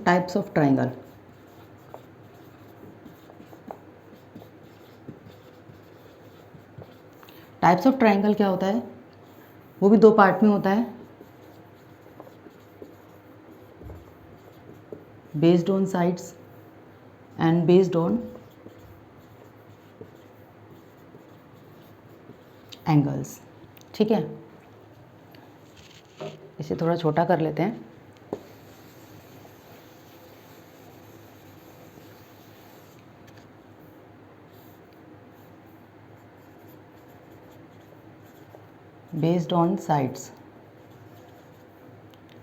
Types of triangle. Types of triangle क्या होता है, वो भी दो पार्ट में होता है, based on sides and based on angles. ठीक है, इसे थोड़ा छोटा कर लेते हैं। Based on sides,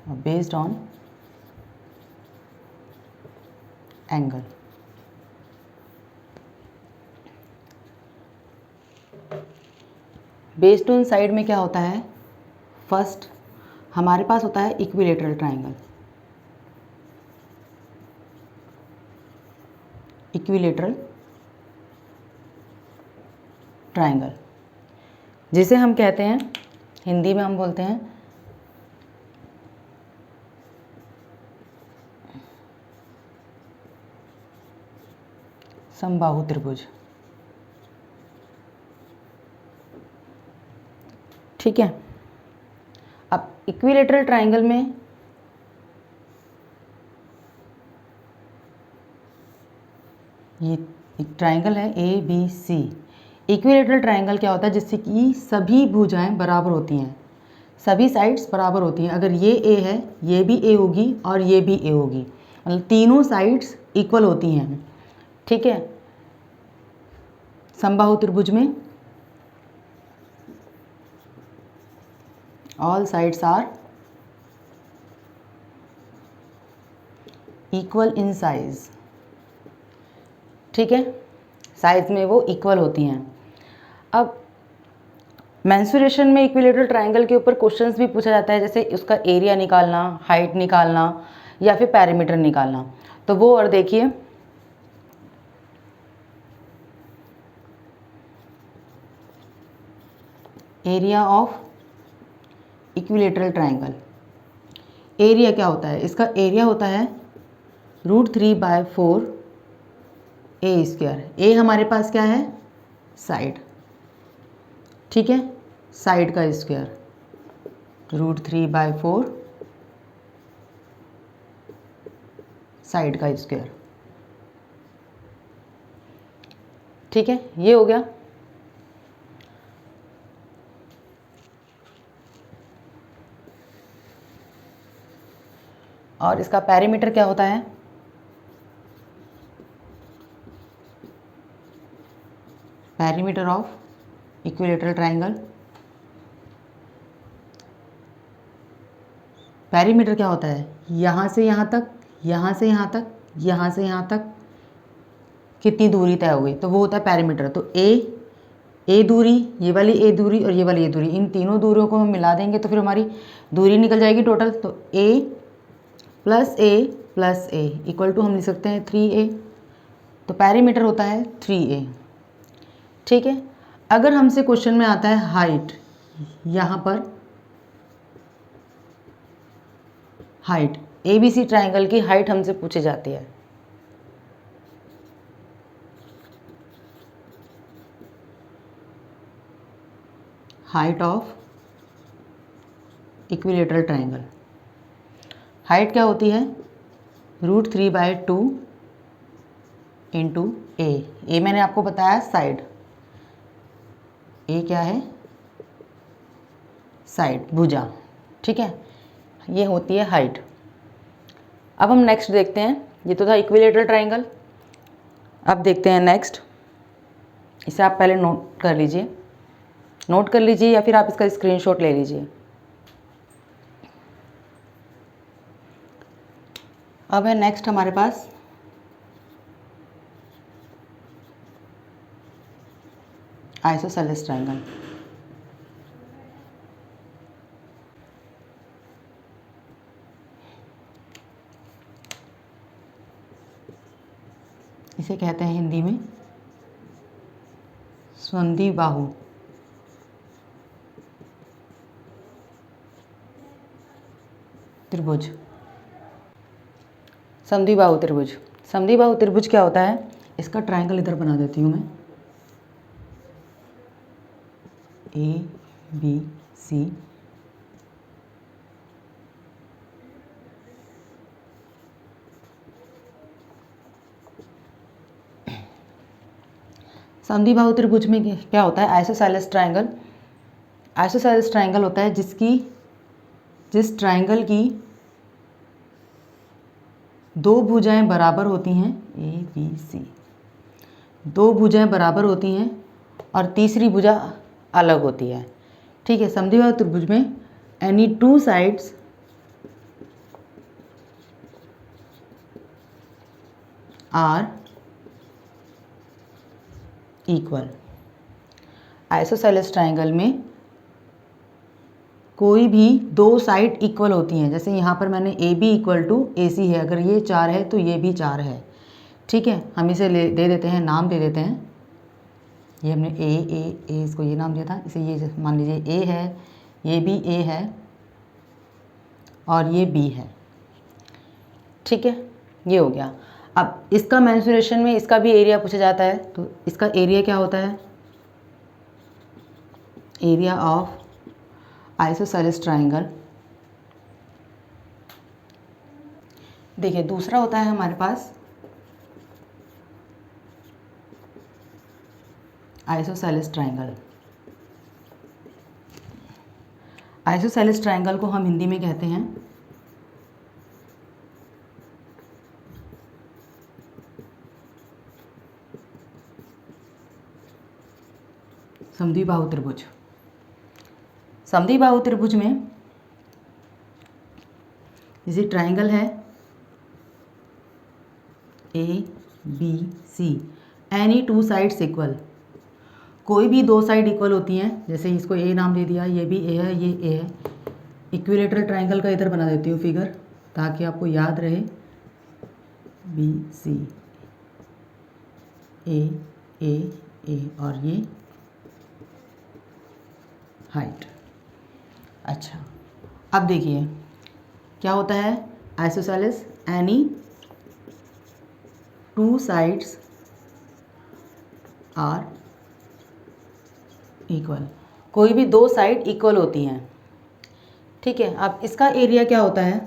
based on angle. Based on side में क्या होता है, फर्स्ट हमारे पास होता है इक्विलेटरल ट्राइंगल। इक्विलेटरल ट्राइंगल जिसे हम कहते हैं, हिंदी में हम बोलते हैं समबाहु त्रिभुज। ठीक है, अब इक्विलेटरल ट्राइंगल में ये एक ट्राइंगल है A B C. Equilateral triangle क्या होता है, जिससे कि सभी भुजाएं बराबर होती हैं, सभी साइड्स बराबर होती हैं। अगर ये ए है, ये भी ए होगी और ये भी ए होगी, मतलब तीनों साइड्स इक्वल होती हैं। ठीक है, समबाहु त्रिभुज में all sides are equal in size. ठीक है, साइज में वो इक्वल होती हैं। अब मेंसुरेशन में इक्विलेटरल ट्राइंगल के ऊपर क्वेश्चंस भी पूछा जाता है, जैसे उसका एरिया निकालना, हाइट निकालना या फिर पैरामीटर निकालना। तो वो और देखिए, area of equilateral triangle. Area क्या होता है, इसका एरिया होता है √3/4 ए स्क्वायर। ए हमारे पास क्या है, साइड। ठीक है, साइड का स्क्वायर √3/4 साइड का स्क्वायर। ठीक है, ये हो गया। और इसका पैरीमीटर क्या होता है, perimeter of equilateral triangle. Perimeter क्या होता है, यहाँ से यहाँ तक, यहाँ से यहाँ तक, यहाँ से यहाँ तक कितनी दूरी तय हो गई, तो वो होता है पैरीमीटर। तो ए दूरी, ये वाली ए दूरी और ये वाली ए दूरी, इन तीनों दूरियों को हम मिला देंगे तो फिर हमारी दूरी निकल जाएगी टोटल। तो ए प्लस ए इक्वल टू हम लिख सकते हैं 3a। तो पैरीमीटर होता है 3a। ठीक है, अगर हमसे क्वेश्चन में आता है हाइट, यहाँ पर हाइट, ABC ट्राइंगल की हाइट हमसे पूछी जाती है। Height of equilateral triangle. Height क्या होती है, √3/2 इंटू ए मैंने आपको बताया साइड, ए क्या है, साइड, भुजा। ठीक है, ये होती है हाइट। अब हम नेक्स्ट देखते हैं, ये तो था इक्विलेटरल ट्राइंगल। अब देखते हैं नेक्स्ट, इसे आप पहले नोट कर लीजिए या फिर आप इसका स्क्रीनशॉट ले लीजिए। अब है नेक्स्ट हमारे पास आइसोसेलेस ट्राइंगल। इसे कहते हैं हिंदी में संधि बाहु त्रिभुज। समद्विबाहु त्रिभुज। समद्विबाहु त्रिभुज क्या होता है, इसका ट्रायंगल इधर बना देती हूँ मैं, ABC, समद्विबाहु त्रिभुज में क्या होता है, आइसोसेलेस ट्रायंगल। आइसोसेलेस ट्रायंगल होता है जिस ट्रायंगल की दो भुजाएं बराबर होती हैं, ABC, दो भुजाएं बराबर होती हैं और तीसरी भुजा अलग होती है। ठीक है, समद्विबाहु त्रिभुज में any two sides are equal. Isosceles triangle में कोई भी दो साइड इक्वल होती हैं, जैसे यहाँ पर मैंने ए बी इक्वल टू ए सी है, अगर ये 4 है तो ये भी 4 है। ठीक है, हम इसे दे देते हैं, नाम दे देते हैं, ये हमने ए इसको ये नाम दिया था, इसे ये मान लीजिए ए है, ये भी ए है और ये बी है। ठीक है, ये हो गया। अब इसका मेंसुरेशन में इसका भी एरिया पूछा जाता है, तो इसका एरिया क्या होता है, एरिया ऑफ आइसोसेलेस ट्रायंगल। देखिए दूसरा होता है हमारे पास आइसोसेलेस ट्रायंगल। आइसोसेलेस ट्रायंगल को हम हिंदी में कहते हैं समद्विबाहु त्रिभुज। समद्विबाहु त्रिभुज में जैसे ट्रायंगल है ABC, any two sides equal, कोई भी दो साइड इक्वल होती हैं, जैसे इसको ए नाम दे दिया, ये भी ए है, ये ए है। इक्विलेटरल ट्रायंगल का इधर बना देती हूँ फिगर, ताकि आपको याद रहे, BC, ए और ये हाइट। अच्छा, अब देखिए क्या होता है, isosceles any two sides are equal, कोई भी दो साइड इक्वल होती हैं। ठीक है, अब इसका एरिया क्या होता है,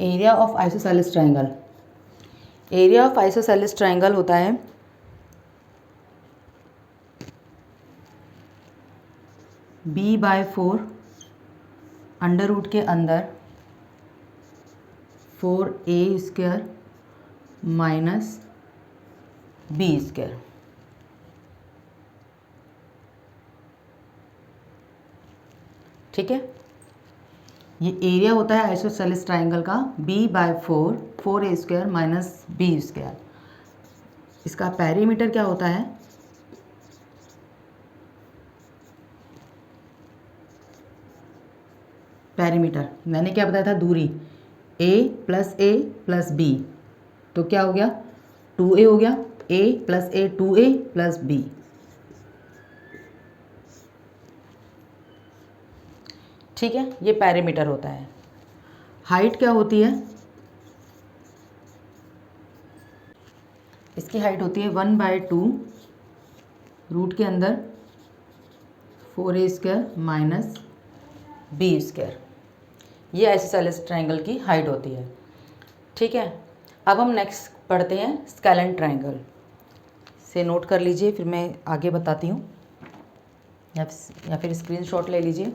area of isosceles triangle. Area of isosceles triangle होता है B/4 अंडर रूट के अंदर 4A² माइनस B²। ठीक है, ये एरिया होता है आइसोसेलेस ट्रायंगल का B/4 4A² माइनस B²। इसका पेरीमीटर क्या होता है, पेरीमीटर मैंने क्या बताया था, दूरी A + B, तो क्या हो गया 2A हो गया, A + A 2A + B। ठीक है, ये पेरीमीटर होता है। हाइट क्या होती है, इसकी हाइट होती है 1/2 रूट के अंदर 4A² माइनस B²। ये आइसोसेलेस ट्रायंगल की हाइट होती है। ठीक है, अब हम नेक्स्ट पढ़ते हैं स्केलेन ट्रायंगल। से नोट कर लीजिए, फिर मैं आगे बताती हूँ, या फिर स्क्रीनशॉट ले लीजिए।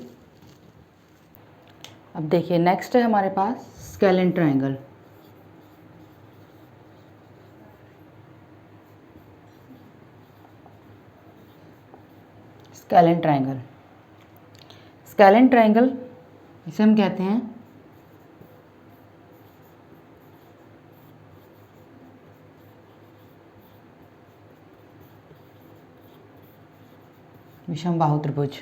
अब देखिए नेक्स्ट है हमारे पास scalene triangle. Scalene triangle, scalene triangle इसे हम कहते हैं विषमबाहु त्रिभुज।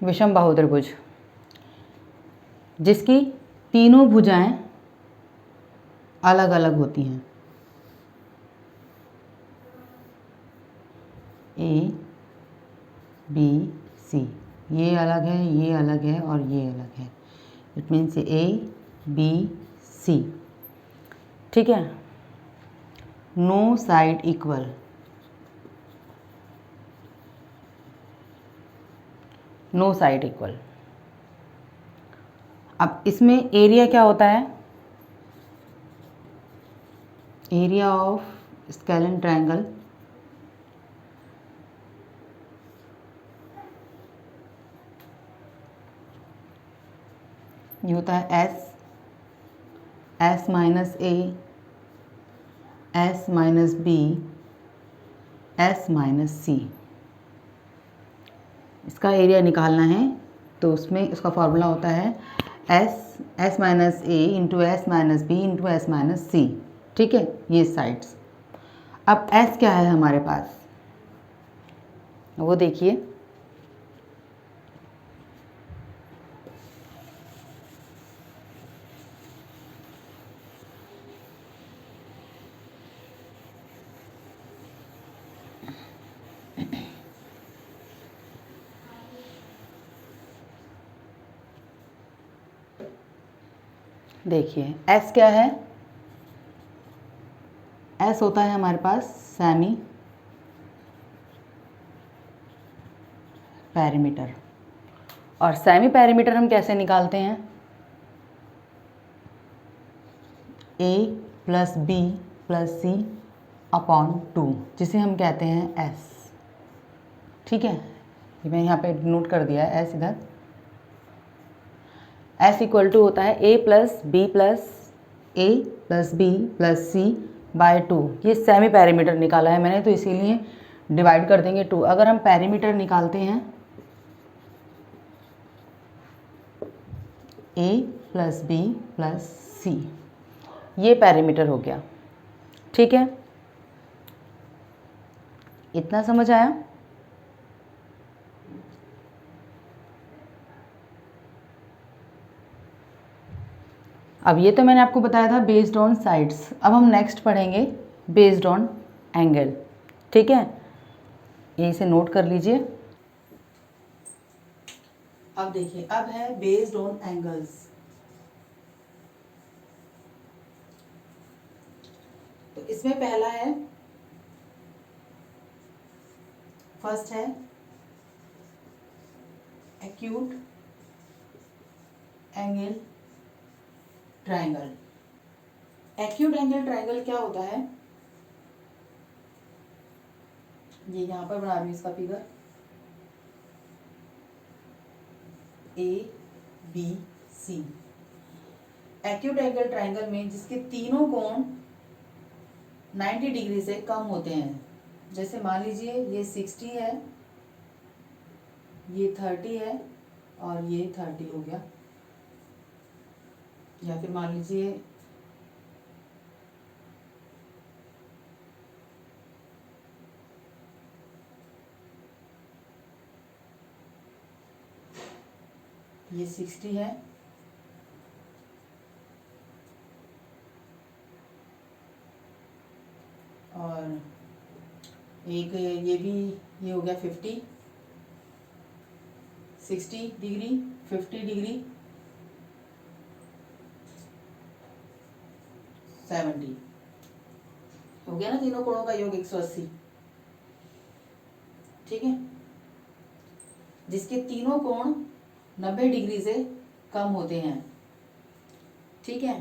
विषमबाहु त्रिभुज जिसकी तीनों भुजाएं अलग अलग होती हैं, ए बी सी, ये अलग है, ये अलग है और ये अलग है। It means A B C. ठीक है। No side equal, no side equal. अब इसमें एरिया क्या होता है? एरिया ऑफ स्केलन ट्रायंगल ये होता है s minus a, s minus b, s minus c. इसका एरिया निकालना है तो उसमें उसका फॉर्मूला होता है s minus a into s minus b into s minus c. ठीक है, ये साइड्स। अब एस क्या है हमारे पास, वो देखिए। देखिए एस क्या है? एस होता है हमारे पास सेमी पैरीमीटर। और सेमी पैरीमीटर हम कैसे निकालते हैं? ए प्लस बी प्लस सी अपॉन 2, जिसे हम कहते हैं एस। ठीक है, ये मैं यहाँ पे नोट कर दिया है एस इधर। एस इक्वल टू होता है ए प्लस बी प्लस सी बाय 2। ये सेमी पैरीमीटर निकाला है मैंने, तो इसीलिए डिवाइड कर देंगे 2। अगर हम पैरीमीटर निकालते हैं ए प्लस बी प्लस सी, ये पैरीमीटर हो गया। ठीक है, इतना समझ आया? अब ये तो मैंने आपको बताया था बेस्ड ऑन साइड्स। अब हम नेक्स्ट पढ़ेंगे बेस्ड ऑन एंगल। ठीक है, ये इसे नोट कर लीजिए। अब देखिए, अब है बेस्ड ऑन एंगल्स। तो इसमें पहला है, फर्स्ट है acute angle triangle. Acute angle triangle क्या होता है? ये यहां पर बना रही हूं इसका figure, A B C. Acute angle triangle में जिसके तीनों कोण 90 डिग्री से कम होते हैं। जैसे मान लीजिए ये 60 है, ये 30 है और ये 30 हो गया। या फिर मान लीजिए ये 60 है और एक ये भी, ये हो गया 50, 60 डिग्री, 50 डिग्री, 70 हो गया ना, तीनों कोणों का योग 180। ठीक है, जिसके तीनों कोण 90 डिग्री से कम होते हैं। ठीक है,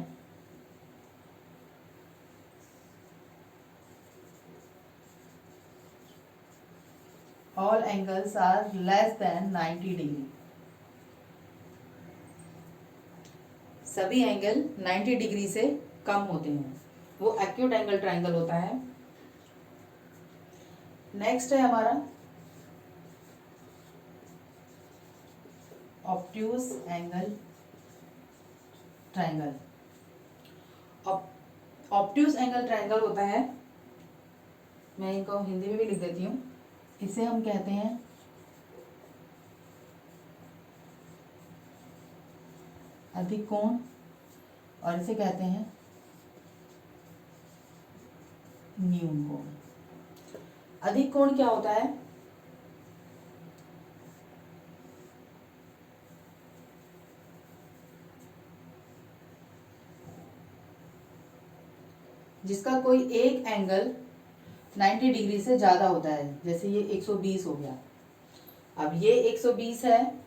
all angles are less than 90 degree. सभी एंगल 90 डिग्री से कम होते हैं, वो एक्यूट एंगल ट्रायंगल होता है। नेक्स्ट है हमारा obtuse angle triangle. Obtuse angle triangle होता है, मैं इनको हिंदी में भी लिख देती हूँ। इसे हम कहते हैं अधिक कोण, और इसे कहते हैं न्यून कोण। अधिक कोण क्या होता है? जिसका कोई एक एंगल 90 डिग्री से ज्यादा होता है। जैसे ये 120 हो गया, अब ये 120 है,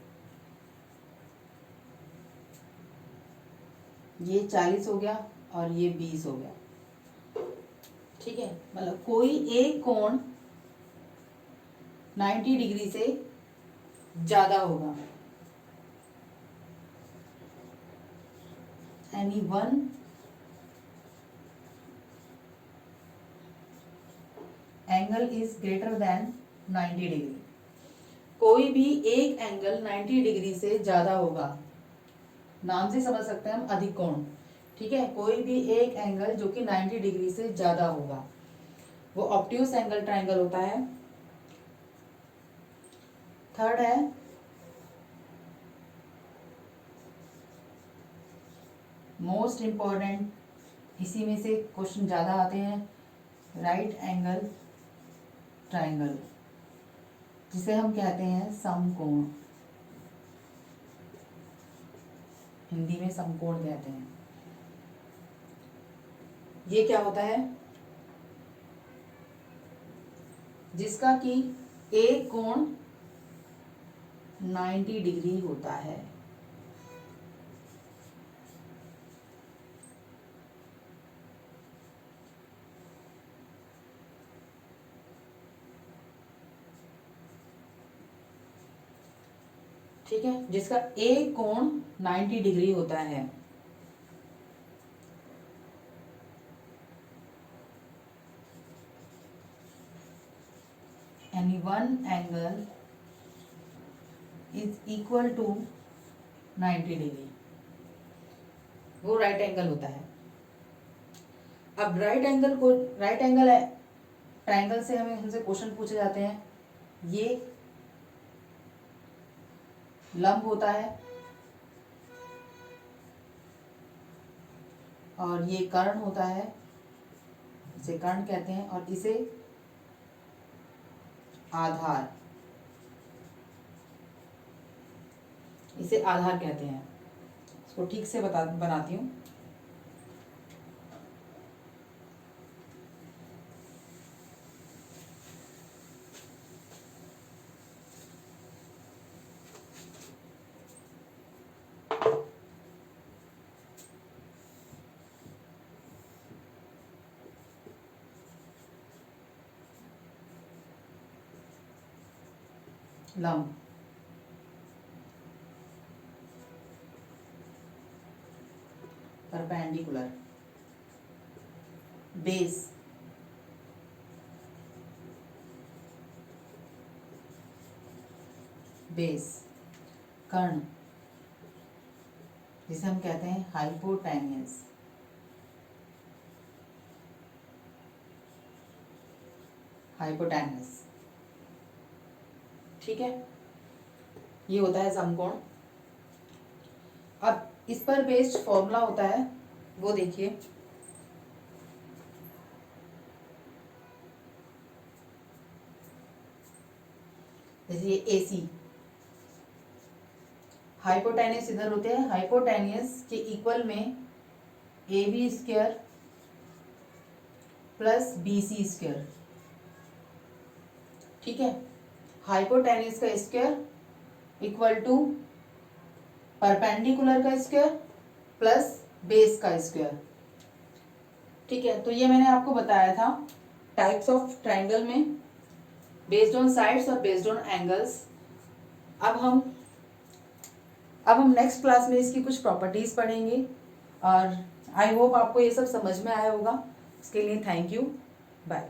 ये 40 हो गया और ये 20 हो गया। ठीक है, मतलब कोई एक कोण 90 डिग्री से ज्यादा होगा। Any one angle is greater than 90 degree. कोई भी एक एंगल 90 डिग्री से ज्यादा होगा। नाम से समझ सकते हैं हम, अधिक कोण। ठीक है, कोई भी एक एंगल जो कि 90 डिग्री से ज्यादा होगा वो ऑब्ट्यूज एंगल ट्राइंगल होता है। थर्ड है मोस्ट इंपॉर्टेंट, इसी में से क्वेश्चन ज्यादा आते हैं, राइट एंगल ट्राइंगल, जिसे हम कहते हैं समकोण। हिंदी में समकोण कहते हैं। ये क्या होता है? जिसका कि एक कोण 90 डिग्री होता है। ठीक है, जिसका एक कोण 90 डिग्री होता है। Any one angle is equal to 90 degree, वो राइट एंगल होता है। अब राइट एंगल ट्राइंगल से हमसे क्वेश्चन पूछे जाते हैं। ये लंब होता है और ये कर्ण होता है, इसे कर्ण कहते हैं, और इसे आधार कहते हैं। इसको ठीक से बनाती हूं। लंब, परपेंडिकुलर, बेस, कर्ण, जिसे हम कहते हैं हाइपोटेन्यूस, ठीक है, ये होता है समकोण। अब इस पर बेस्ड फॉर्मूला होता है, वो देखिए। जैसे ये AC, हाइपोटेन्यूस इधर होते हैं, हाइपोटेन्यूस के इक्वल में AB square plus BC square. ठीक है, हाइपोटेन्यूस का स्क्वायर इक्वल टू परपेंडिकुलर का स्क्वायर प्लस बेस का स्क्वायर। ठीक है, तो ये मैंने आपको बताया था टाइप्स ऑफ ट्राइंगल में, बेस्ड ऑन साइड्स और बेस्ड ऑन एंगल्स। अब हम नेक्स्ट क्लास में इसकी कुछ प्रॉपर्टीज पढ़ेंगे, और आई होप आपको ये सब समझ में आया होगा। इसके लिए थैंक यू, बाय।